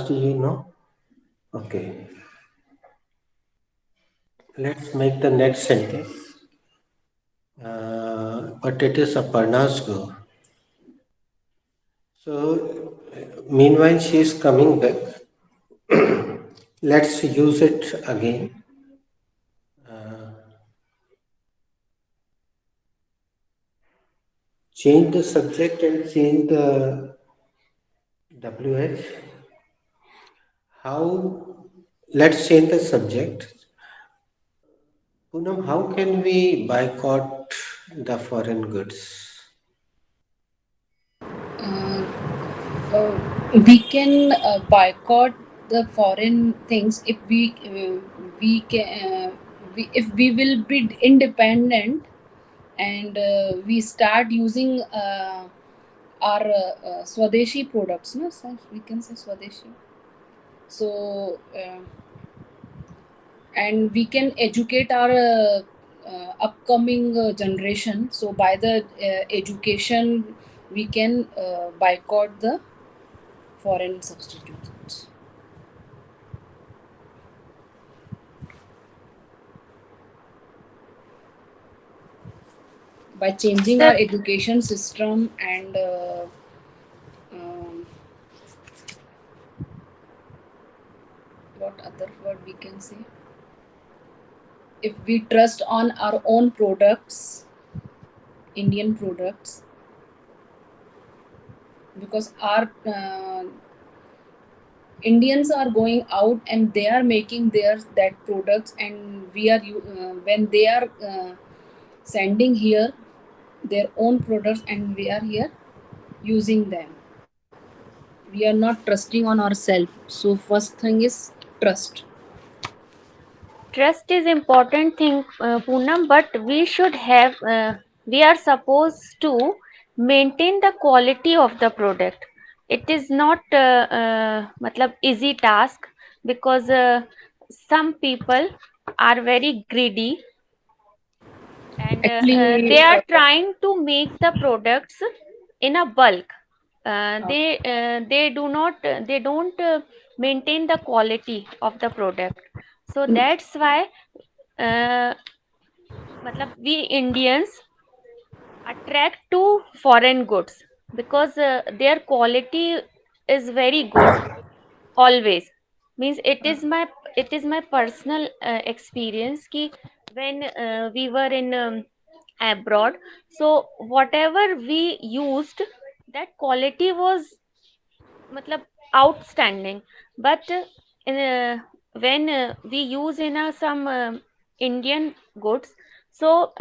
Do you know? Okay. Let's make the next sentence. But it is Aparna's go. So, meanwhile, she is coming back. Let's use it again. Uh, change the subject and change the WH. How? Let's change the subject. Poonam, how can we boycott the foreign goods? uh, we can boycott the foreign things if we can if we will be independent and we start using our swadeshi products, no sir, we can say swadeshi. So and we can educate our upcoming generation, so by the education we can boycott the foreign substitutes by changing our Sir, education system and um, what other word we can say, if we trust on our own products, Indian products, because our Indians are going out and they are making their that products, and we are when they are sending here their own products and we are here using them, we are not trusting on ourselves. So first thing is trust. trust is important thing, Poonam, but we are supposed to maintain the quality of the product. It is not matlab easy task because some people are very greedy and Actually they are trying to make the products in a bulk. They do not they don't maintain the quality of the product, so that's why uh, matlab we Indians attract to foreign goods because their quality is very good always. Means it is my personal experience ki when we were in abroad, so whatever we used, that quality was matlab outstanding, but when we use in some Indian goods, so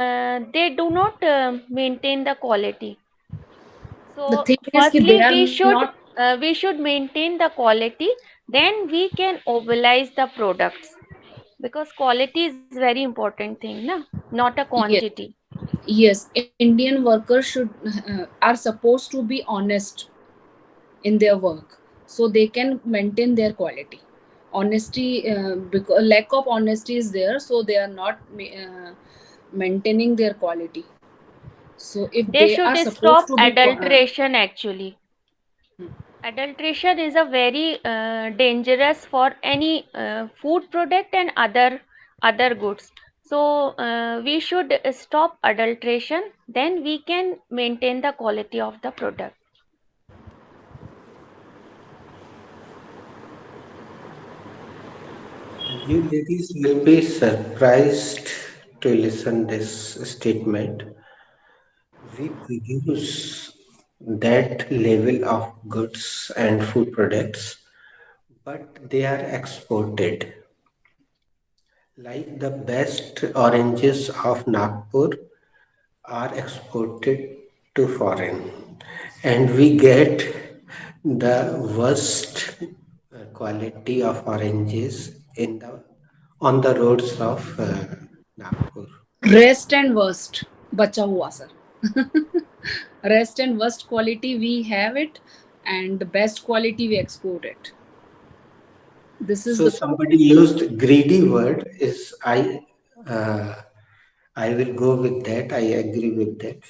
they do not maintain the quality. the So thing is that they firstly are not. we should maintain the quality, then we can mobilize the products, because quality is very important thing na, not a Yes, quantity. yes, Indian workers should are supposed to be honest in their work, so they can maintain their quality. Honesty, because lack of honesty is there, so they are not maintaining their quality. So if They they should are stop supposed to be adulteration actually. Adulteration is a very dangerous for any food product and other goods. So we should stop adulteration, then we can maintain the quality of the product. You ladies will be surprised to listen this statement. We produce that level of goods and food products, but they are exported. Like the best oranges of Nagpur are exported to foreign, and we get the worst quality of oranges in the on the roads of Nagpur. rest and worst bacha hua sir. Rest and worst quality we have it, and the best quality we export it. This is So the somebody problem. used greedy word is I will go with that. I agree with that.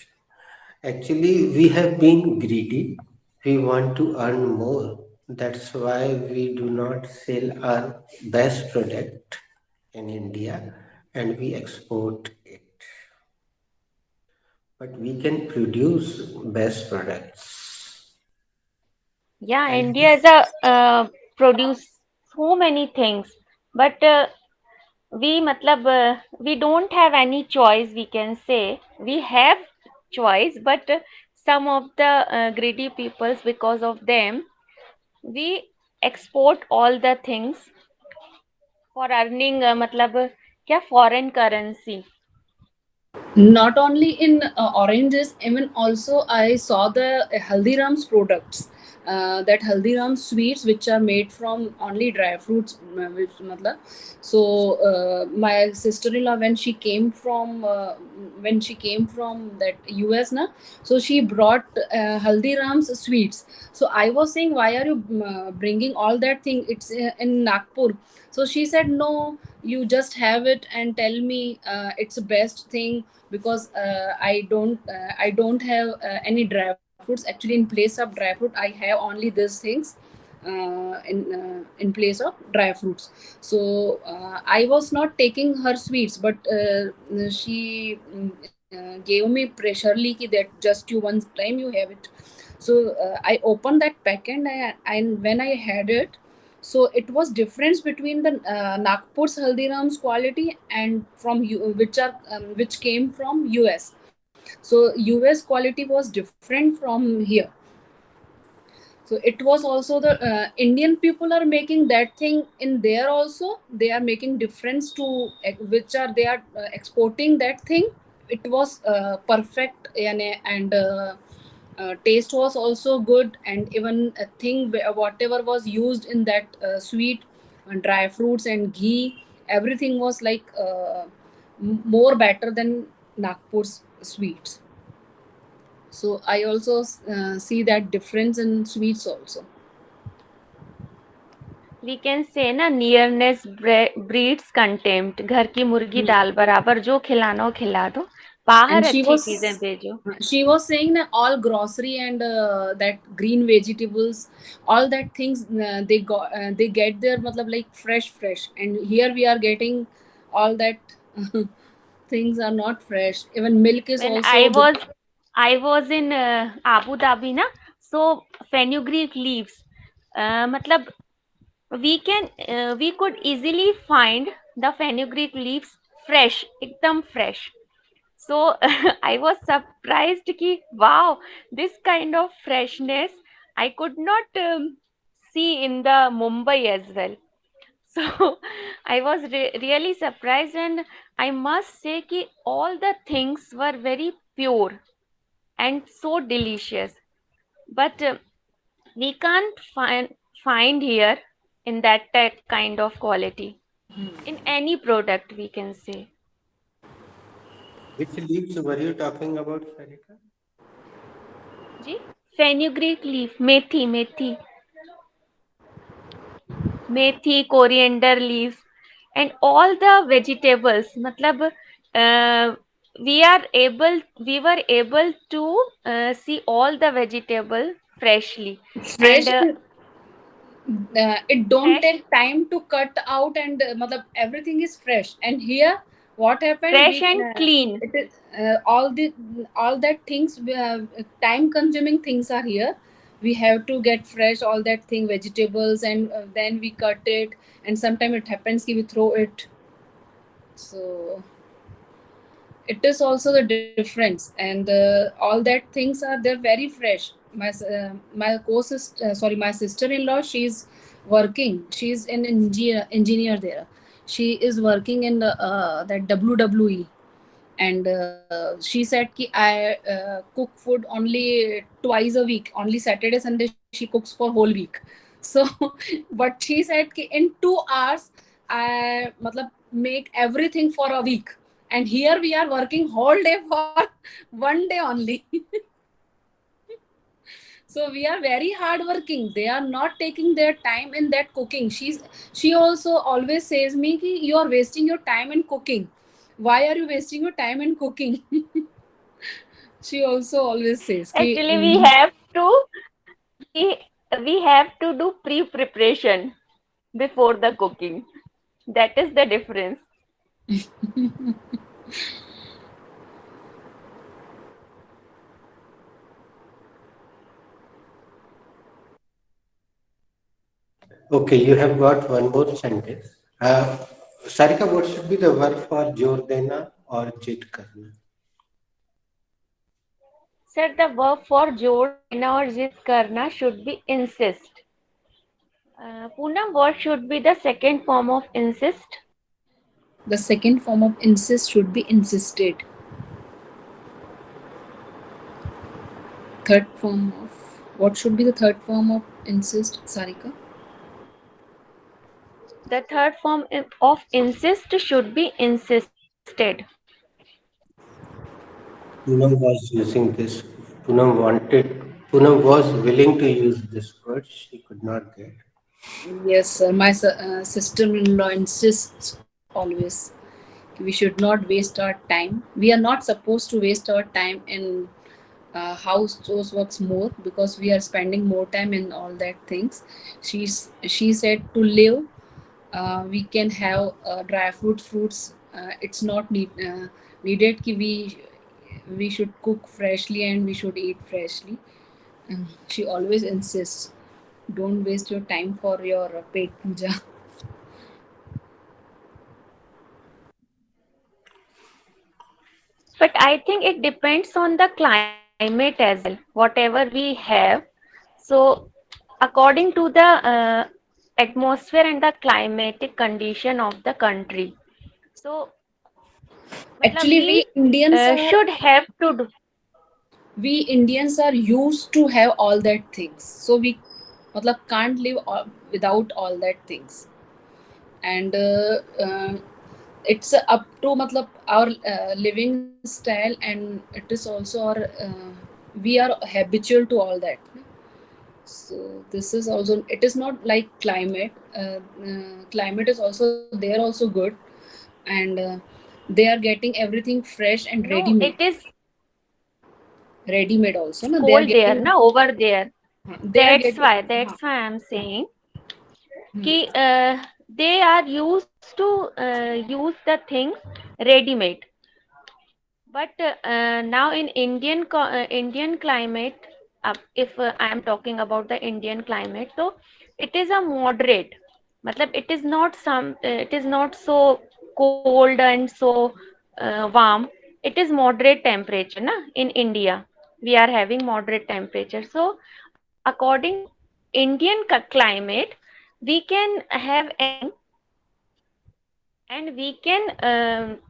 Actually, we have been greedy. We want to earn more. That's why we do not sell our best product in India and we export it. But we can produce best products. Yeah, And India is a produce so many things, but we don't have any choice. We can say we have choice, but some of the greedy peoples, because of them, we export all the things for earning क्या foreign currency. Not only in oranges, even also I saw the haldiram's products, that haldiram sweets which are made from only dry fruits, which matlab, so my sister-in-law, when she came from that US na, so she brought haldiram's sweets. So I was saying, why are you bringing all that thing, it's in Nagpur. So she said, no, you just have it and tell me it's the best thing, because I don't have any dry fruits. Actually, in place of dry fruit, I have only these things in place of dry fruits. So I was not taking her sweets, but she gave me pressurely ki that just you one time you have it. So I opened that packet, and when I had it, so it was difference between the Nagpur's Haldiram's quality and from which came from US. So US quality was different from here. So it was also the Indian people are making that thing in there also. They are making difference to which are they are exporting that thing. It was perfect, and taste was also good, and even a thing whatever was used in that sweet, dry fruits and ghee, everything was like more better than Nagpur's sweets. So I also see that difference in sweets also. We can say na, nearness breeds contempt. घर की मुर्गी Hmm. दाल बराबर, जो खिलाना हो खिला दो, बाहर And she अच्छी चीजें was भेजो. she was saying that all grocery and that green vegetables, all that things they get there, matlab like fresh, and here we are getting all that things are not fresh. Even milk is When also I was in Abu Dhabi na, so fenugreek leaves, मतलब we could easily find the fenugreek leaves fresh, एकदम fresh. So I was surprised कि wow, this kind of freshness I could not see in the Mumbai as well. So I was really surprised, and I must say कि all the things were very pure and so delicious. But we can't find here in that kind of quality in any product, we can say. which leaves were you talking about, Sarika? Ji, fenugreek leaf, methi, coriander leaves, and all the vegetables. मतलब we were able to see all the vegetable freshly, fresh. and It don't fresh, take time to cut out, and matlab, everything is fresh. And here what happened, fresh and clean. it is all that things, time consuming things are here. We have to get fresh all that thing vegetables, and then we cut it, and sometimes it happens ki we throw it. So it is also the difference, and all that things are they're very fresh. My co-sister, sorry, my sister-in-law, she's working, she's an engineer there. She is working in the that WWE, and she said ki I cook food only twice a week, only Saturday Sunday she cooks for whole week. So but she said ki in 2 hours I matlab make everything for a week, and here we are working whole day for one day only. So we are very hard working, they are not taking their time in that cooking. She also always says me ki you are wasting your time in cooking. Why are you wasting your time in cooking? She also always says ki Actually, we have to. we have to do pre-preparation before the cooking. That is the difference. Okay, you have got one more sentence. Uh, Sarika, what should be the verb for jor dena or jid karna? Sir, the verb for jod dena or jid karna should be insist. Poonam, what should be the second form of insist? The second form of insist should be insisted. Third form of what should be the third form of insist, Sarika? The third form of insist should be insisted. Poonam was using this. Poonam wanted. Poonam was willing to use this word. She could not get. Yes, sir. My sister-in-law insists always we should not waste our time. We are not supposed to waste our time in house chores works more because we are spending more time in all that things. She said to live, we can have dry fruits. It's not needed ki we should cook freshly and we should eat freshly. She always insists, don't waste your time for your paid puja. But I think it depends on the climate as well, whatever we have. So, according to the atmosphere and the climatic condition of the country. So, matlab Actually, we should have to do. we Indians are used to have all that things. So we matlab, can't live without all that things. And it's up to matlab, our living style, and it is also our we are habitual to all that. So this is also, it is not like climate. Climate is also, they are also good, and they are getting everything fresh and ready No, made. it is Ready made also, no, they are cold there, getting, na over there. they are That's getting. why. That's why I'm saying कि they are used to use the things ready made. But now in Indian climate, if I am talking about the Indian climate, so it is a moderate. मतलब it is not so cold and so warm. It is moderate temperature, na? In India, we are having moderate temperature. So according to Indian climate, we can have anything and we can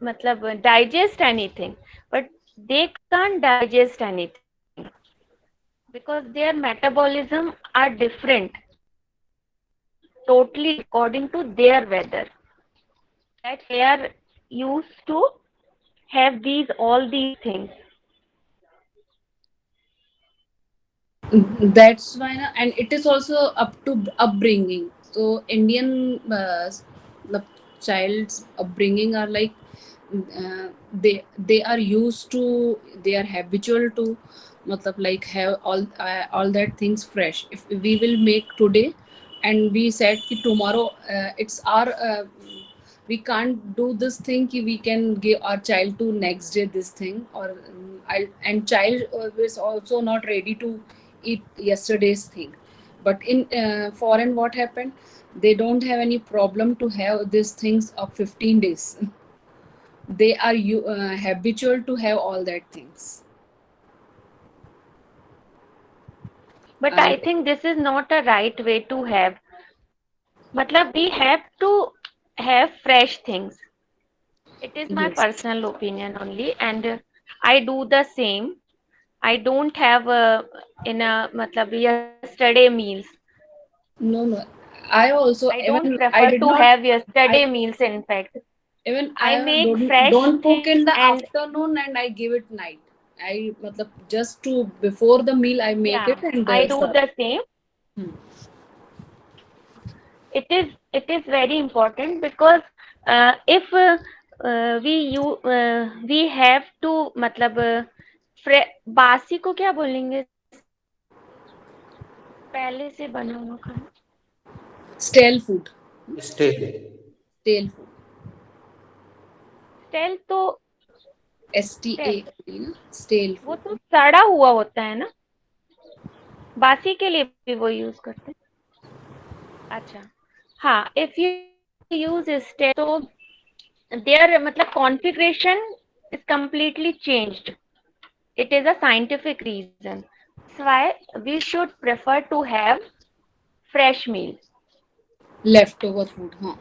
matlab digest anything, but they can't digest anything because their metabolism are different, totally according to their weather, that they are used to have these all these things. That's why, and it is also up to upbringing. So Indian the child's upbringing are like they are used to, they are habitual to matlab like have all that things fresh. If we will make today and we said ki tomorrow, it's our we can't do this thing ki we can give our child to next day this thing, or and child is also not ready to eat yesterday's thing. But in foreign, what happened, they don't have any problem to have these things of 15 days. They are habitual to have all that things. But I And think this is not a right way to have. Matlab we have to have fresh things. It is my yes, personal opinion only, and I do the same. I don't have in a matlab yesterday meals. no, no, I also, I don't even I prefer did to not, have I yesterday meals. In fact, even I I make fresh don't cook things in the and afternoon and I give it night. I matlab, just to before the meal I make yeah, it and I do serve. the same. Hmm. It is very important because if we have to मतलब बासी को क्या बोलेंगे sir पहले से बना हुआ खाना। Stale food. Stale. Stale food. Stale तो स्टेल STALE ना, stale वो food. तो सड़ा हुआ होता है ना, बासी के लिए भी वो यूज करते हैं। अच्छा, हाँ, इफ यू यूज स्टेल तो देयर मतलब configuration is completely changed. It is a scientific reason. That's why we should prefer to have fresh meal. Leftover food, huh?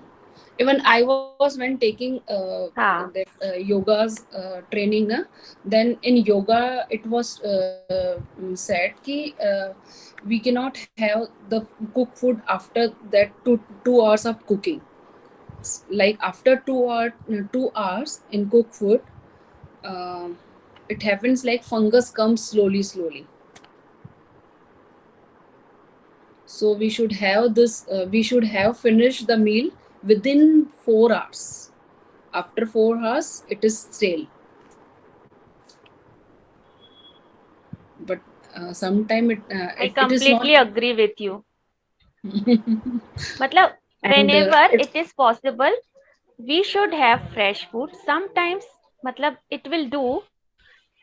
Even I was when taking हाँ, that yoga's training na, then in yoga it was said ki we cannot have the cook food after that 2 hours of cooking. Like after 2 hours in cook food, uh, it happens like fungus comes slowly. So we should have this. We should have finished the meal within 4 hours. After 4 hours, it is stale. But sometime I it is not. completely agree with you. मतलब And whenever it it is possible, we should have fresh food. Sometimes मतलब it will do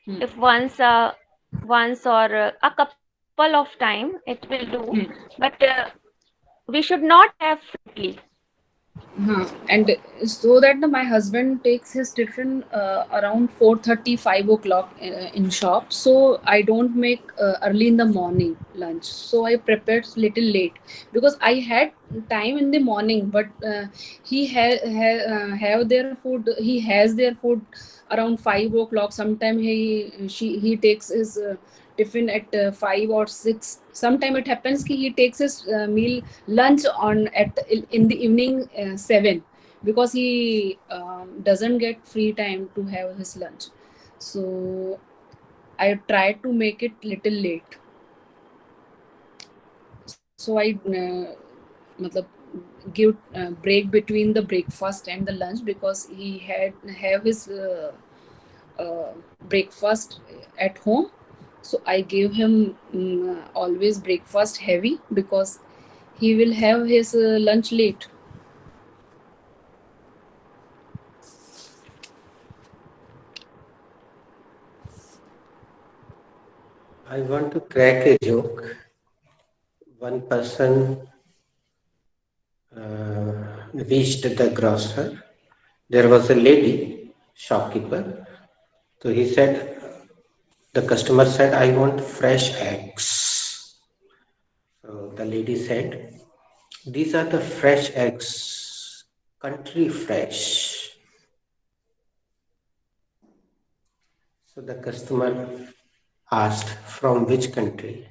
hmm, if once or a couple of time it will do, hmm. but we should not have frequently. And so that my husband takes his tiffin around 4:30, 5 o'clock in shop. So I don't make early in the morning lunch. So I prepared little late because I had time in the morning. But he have their food. He has their food around 5 o'clock. Sometimes he takes his tiffin at 5 or 6. Sometimes it happens ki he takes his meal lunch on at in the evening 7, because he doesn't get free time to have his lunch. So I try to make it little late. So I matlab, give break between the breakfast and the lunch, because he had have his uh, breakfast at home. So I gave him always breakfast heavy, because he will have his lunch late. I want to crack a joke. One person reached the grocer. There was a lady, shopkeeper. So he said, the customer said, I want fresh eggs. So the lady said, these are the fresh eggs, country fresh. So the customer asked, from which country?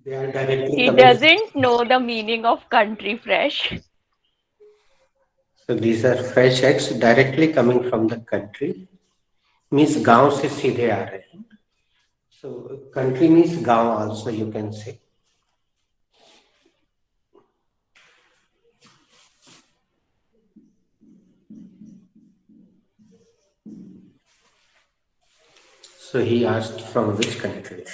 They are directly He coming. doesn't know the meaning of country fresh. So these are fresh eggs directly coming from the country. Means गांव से सीधे आ रहे हैं. So country means गांव also you can say. So he asked from which country.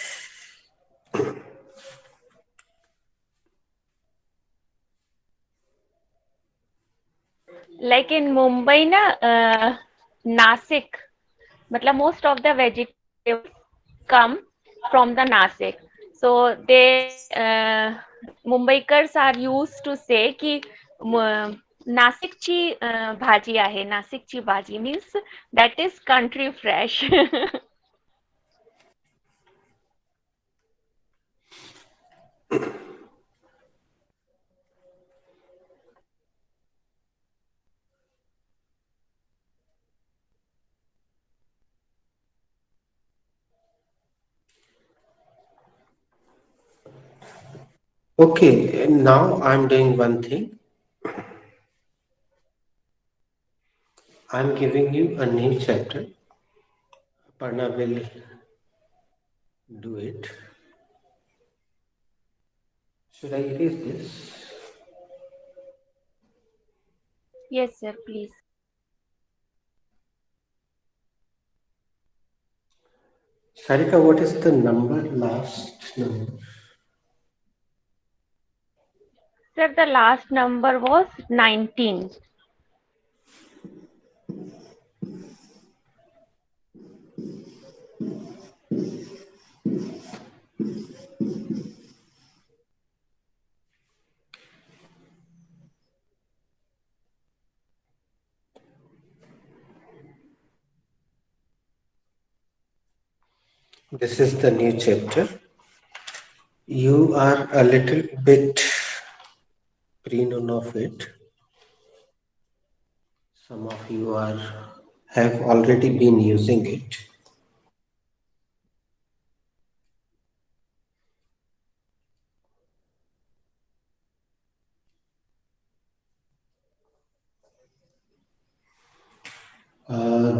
Like in Mumbai na, Nasik, मतलब most of the vegetables come from the Nasik. So they Mumbaikars are used to say कि नाशिकची भाजी आहे, नाशिकची भाजी means that is country fresh. Okay, now I'm doing one thing. I'm giving you a new chapter. Parna will do it. Should I erase this? Yes, sir, please. Sarika, what is the number, last number? Sir, the last number was 19. This is the new chapter. You are a little bit pre-known of it. Some of you are have already been using it.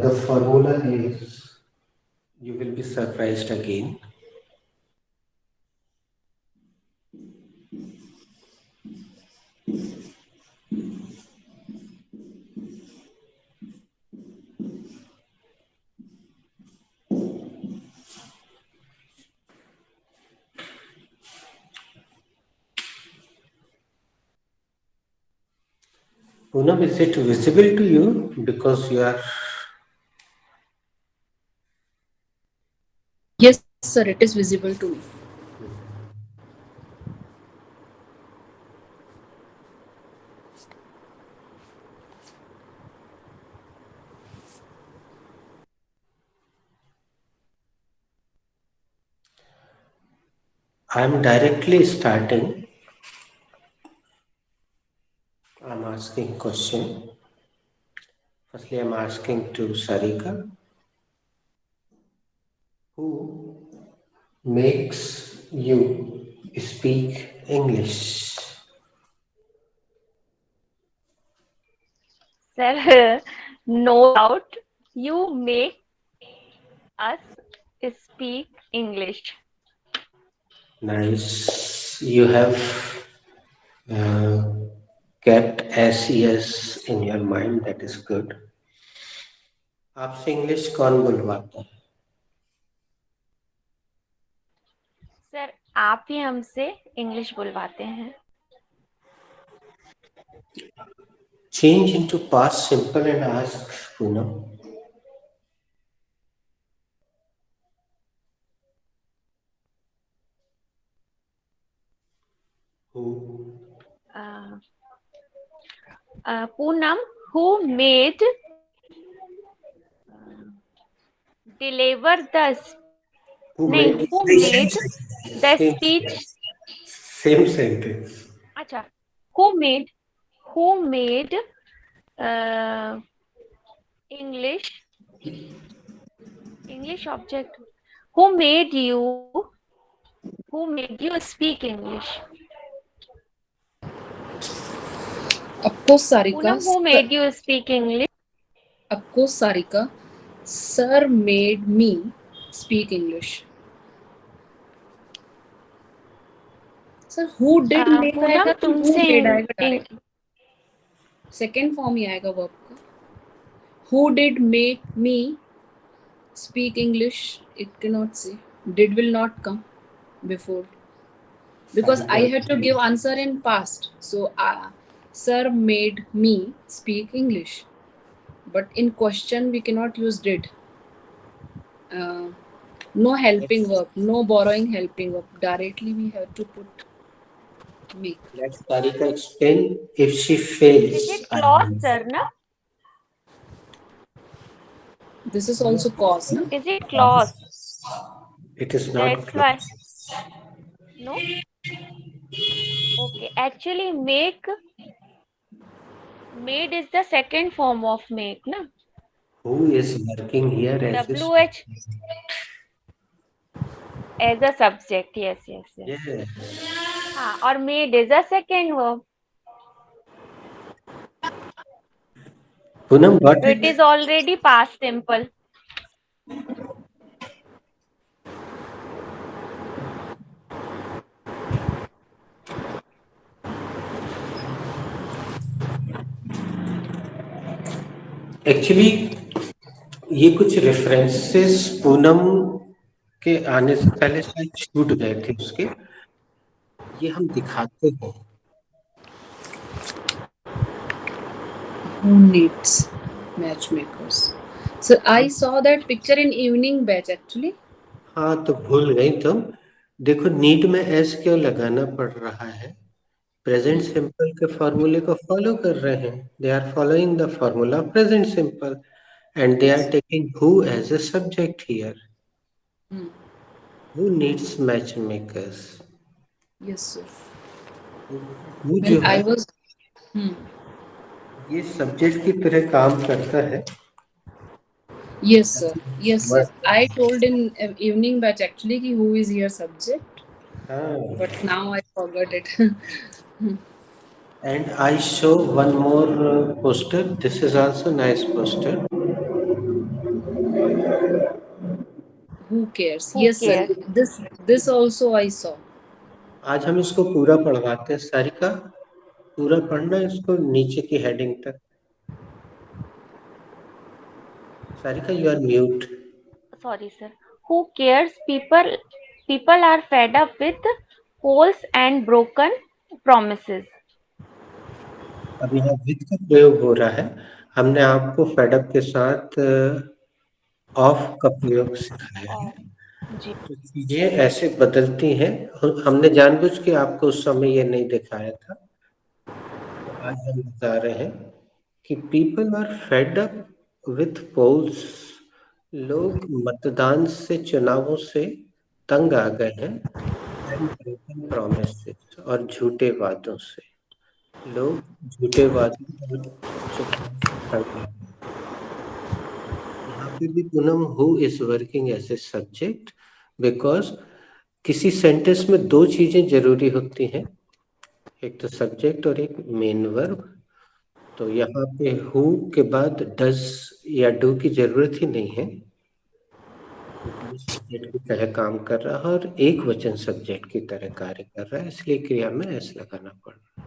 The formula is, you will be surprised again. Poonam, is it visible to you? Because you are, Yes, sir, it is visible to me. I am directly starting. I'm asking question. Firstly, I'm asking to Sarika, who makes you speak English? Sir, no doubt you make us speak English. Nice. You have uh, kept SES in your mind. That is good. आपसे English कौन बुलवाता है? Sir, आप ही हमसे English बुलवाते हैं. Change into past simple and ask Poonam. Who? Uh, Poonam, who made deliver the Who नहीं, made who same made the same speech? same sentence? अच्छा, who made uh, English object? Who made you speak English? Of course, Sarika. Poonam, who made you speak English? Of course, Sarika. Sir made me speak English. Sir who did make Poonam आएगा तो who तुमसे made आएगा directly. Second form ही आएगा verb का. who did make me speak English, it cannot say. Did will not come before because I had to give answer in past. So sir made me speak English, but in question we cannot use did. uh, no helping verb, no borrowing helping verb, directly we have to put make. Let Sarika explain. If she Is fails, it I clause, will. sir? Na? This is also cause, no? Is it clause? It is not That's why. close. No? Okay. Actually, made is the second form of make, na? Who is working here as a WH as a subject. Yes. yeah. Or made is a second verb. Poonam, what So it is already past simple. actually ये कुछ references Poonam के आने से पहले शायद छूट गए थे उसके, ये हम दिखाते हैं। Who needs matchmakers? So I अब saw that picture in evening batch actually. हाँ, तो भूल गई तुम। देखो नीड में एस क्यों लगाना पड़ रहा है? प्रेजेंट सिंपल के फॉर्मूले को फॉलो कर रहे हैं। They are following the formula present simple and they are Yes. Taking who as a subject here. Hmm. Who needs match makers? Yes, sir. Who When जो I है was, hmm. ये subject की तरह काम करता है। Yes, sir. Yes, sir. Word I told in evening batch actually ki who is here subject, but हाँ। now I forgot it. And I show one more poster. This is also nice poster. Who cares? Who Yes, sir. cares? This also I saw. आज हम इसको पूरा पढ़वाते हैं सारिका। पूरा पढ़ना है इसको नीचे की हेडिंग तक। Sarika you are mute. Sorry, sir. Who cares? People are fed up with holes and broken promises. अब यहाँ विद का प्रयोग हो रहा है। हमने आपको फेडअप के साथ ऑफ का प्रयोग सिखाया है। Oh, जी तो चीजें ऐसे बदलती हैं। हमने जानबूझ के आपको उस समय ये नहीं दिखाया था, तो आज हम बता रहे हैं कि people are fed up with polls. लोग मतदान से, चुनावों से तंग आ गए हैं। एंड ब्रोकन प्रोमिसेस, और झूठे वादों से। लोग झूठे वादों और चुनावों से तंग आ गए हैं। यहाँ पे भी Poonam who is working as a subject, because किसी सेंटेंस में दो चीजें जरूरी होती हैं, एक तो सब्जेक्ट और एक मेन वर्ब। तो यहाँ पे हु के बाद डज या डू की जरूरत ही नहीं है, क्योंकि ये सब्जेक्ट की तरह काम कर रहा है और एक वचन सब्जेक्ट की तरह कार्य कर रहा है, इसलिए क्रिया में एस लगाना पड़ रहा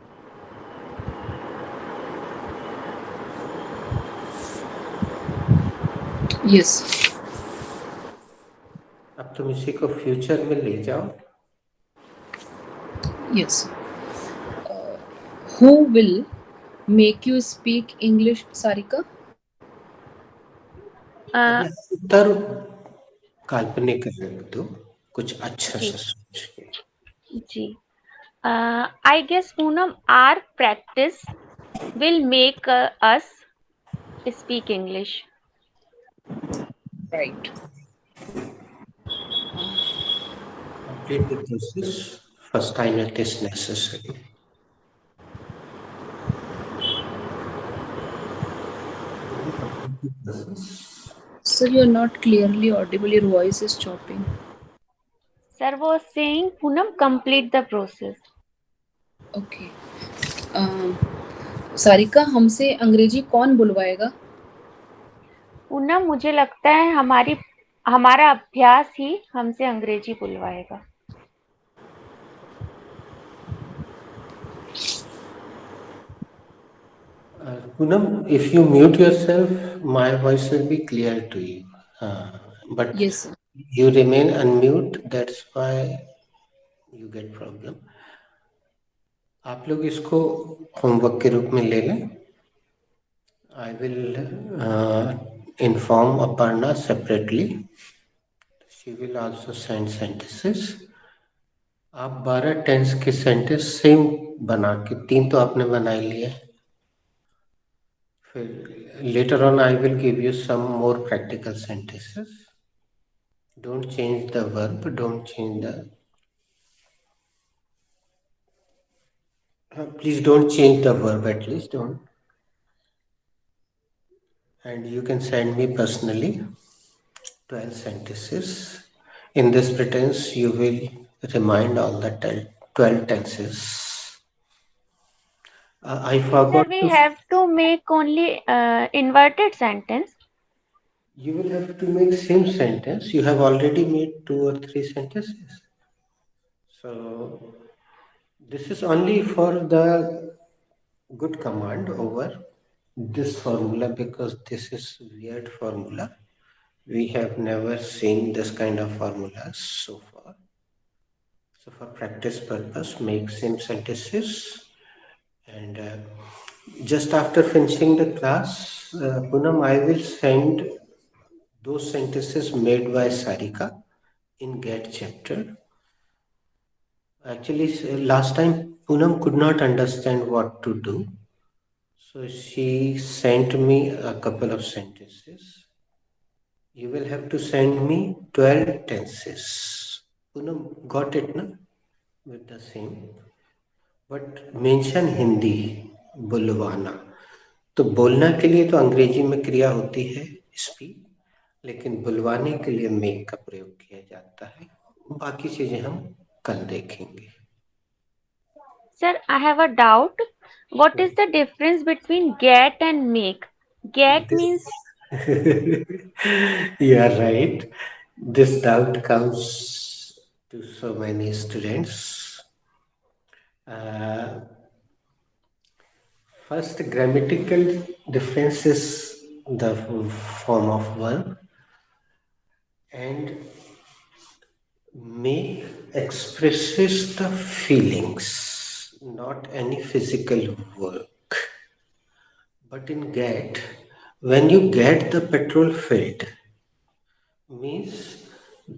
Yes. है। अब तुम इसी को फ्यूचर में ले जाओ। Yes. Who will make you speak English, Sarika? अब uh, यहाँ उत्तर काल्पनिक रख दो, कुछ अच्छा जी सा सोच के। जी I guess Poonam, our practice will make us speak English. Right. Complete the process. First time it is necessary. Complete the process. Sir, you're not clearly audible. Your voice is chopping. Sir was saying, Poonam, complete the process. Okay. Sarika, हमसे अंग्रेजी कौन बुलवाएगा? पूनम, मुझे लगता है हमारा अभ्यास ही हमसे अंग्रेजी बुलवाएगा। Poonam, if you mute yourself, my voice will be clear to you. But Yes, sir. you remain unmute, that's why you get problem. आप लोग इसको होमवर्क के रूप में ले लें। I will inform Aparna separately. She will also send sentences. आप 12 tense के सेंटेंस सेम बना के, 3 तो आपने बना ही लिए। फिर later on I will give you some more practical sentences. Don't change the verb, don't change the please don't change the verb, at least don't. And you can send me personally 12 sentences. In this pretense you will remind all the 12 tenses. I Sir, forgot we to. have to make only inverted sentence. You will have to make same sentence. You have already made 2 or 3 sentences. So this is only for the good command over this formula, because this is weird formula. We have never seen this kind of formulas so far. So for practice purpose, make same sentences and just after finishing the class, Poonam, I will send those sentences made by Sarika in Get chapter. Actually, last time Poonam could not understand what to do, so she sent me a couple of sentences. You will have to send me 12 tenses. Poonam got it, na? With the same. But mention Hindi बुलवाना. तो बोलना के लिए तो अंग्रेजी में क्रिया होती है स्पीक, लेकिन बुलवाने के लिए मेक का प्रयोग किया जाता है. बाकी चीजें हम कल देखेंगे. Sir, I have a doubt. What is the difference between get and make? Get This means you are right. This doubt comes to so many students. Uh, First, grammatical difference is the form of verb, and make expresses the feelings, not any physical work. But in get, when you get the petrol filled, means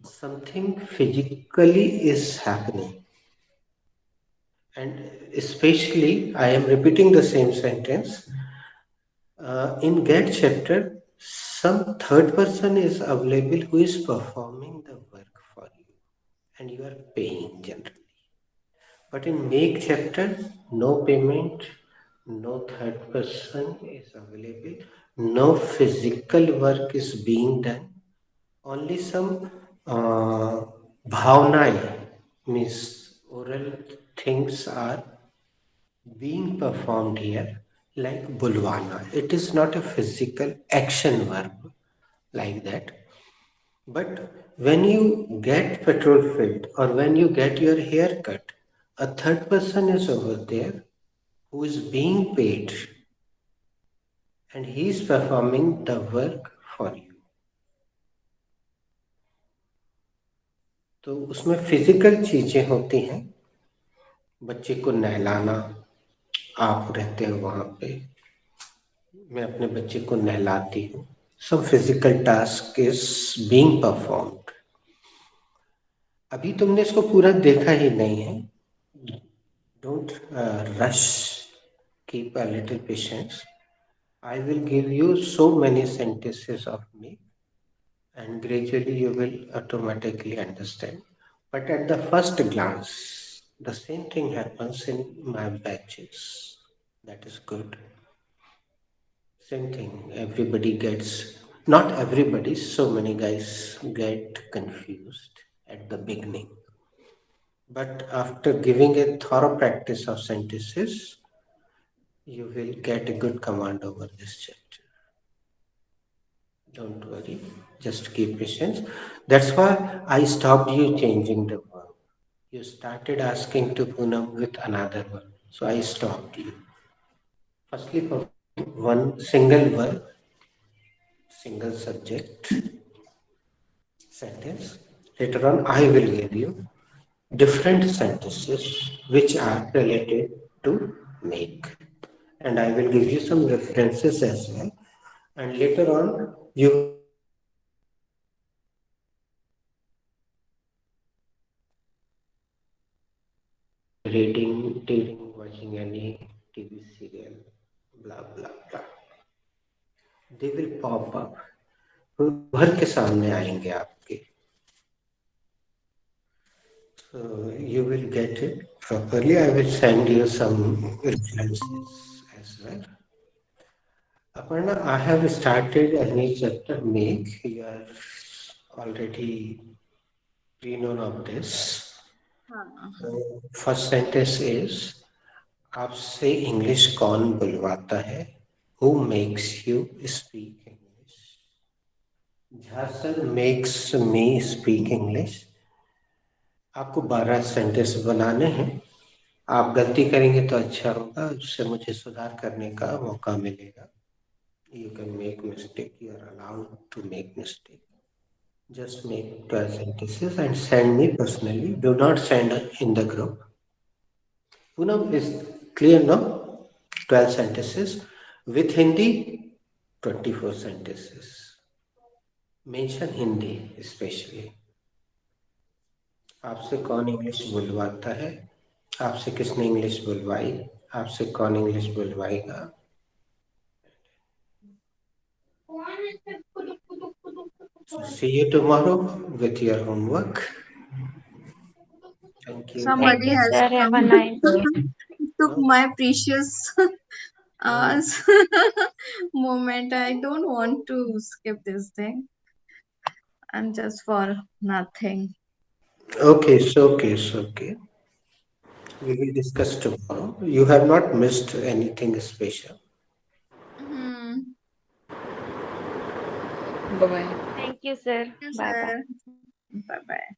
something physically is happening. And especially, I am repeating the same sentence. In get chapter, some third person is available who is performing the work for you, and you are paying generally. But in make chapter, no payment, no third person is available, no physical work is being done, only some bhavnai, means oral things are being performed here, like bulwana. It is not a physical action verb like that. But when you get petrol filled or when you get your hair cut, a third person is over there who is being paid and he is performing the work for you. तो उसमें physical चीजें होती हैं. बच्चे को नहलाना, आप रहते हो वहां पे, मैं अपने बच्चे को नहलाती हूँ. Some physical task is being performed. अभी तुमने इसको पूरा देखा ही नहीं है. Don't rush. Keep a little patience. I will give you so many sentences of me, and gradually you will automatically understand. But at the first glance, the same thing happens in my batches. That is good. Same thing. Everybody gets, not everybody, so many guys get confused at the beginning. But after giving a thorough practice of sentences, you will get a good command over this chapter. Don't worry, just keep patience. That's why I stopped you changing the verb. You started asking to Poonam with another verb, so I stopped you. Firstly, perform one single verb, single subject sentence. Later on, I will give you different sentences which are related to make. And I will give you some references as well. And later on, you will get a practice reading, watching any TV serial, blah blah blah. They will pop up. उभर के सामने आएंगे आपके. So you will get it properly. I will send you some references as well. Aparna, I have started a new chapter make. You are already pre-known of this. So first sentence is आपसे English कौन बुलवाता है? Who makes you speak English? Jhasir makes me speak English. आपको 12 sentence बनाने हैं. आप गलती करेंगे तो अच्छा होगा, उससे मुझे सुधार करने का मौका मिलेगा. You can make mistake. You are allowed to make mistake. Just make 12 sentences and send me personally. Do not send in the group. Poonam, is clear now? 12 sentences. With Hindi, 24 sentences. Mention Hindi especially. आपसे कौन English बुलवाता है? आपसे किसने English बुलवाई? आपसे कौन English बुलवाएगा? So see you tomorrow with your homework. Thank you. Have Thank a you, Somebody has nice sir. come Have a nice day. took no, my precious no. hours moment. I don't want to skip this thing. And just for nothing. Okay, so okay, so okay. We will discuss tomorrow. You have not missed anything special. Hmm. Bye bye. Thank you, sir. Yes, Bye bye. sir. Bye bye.